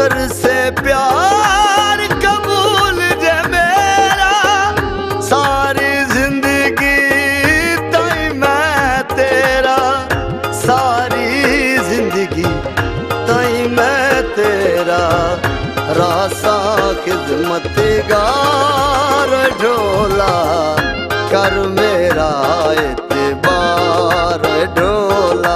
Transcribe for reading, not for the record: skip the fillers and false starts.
कर से प्यार कबूल जे मेरा, सारी जिंदगी ताई मैं तेरा, सारी जिंदगी ताई मैं तेरा। रासा खिदमत गार ढोला कर मेरा एतबार ढोला।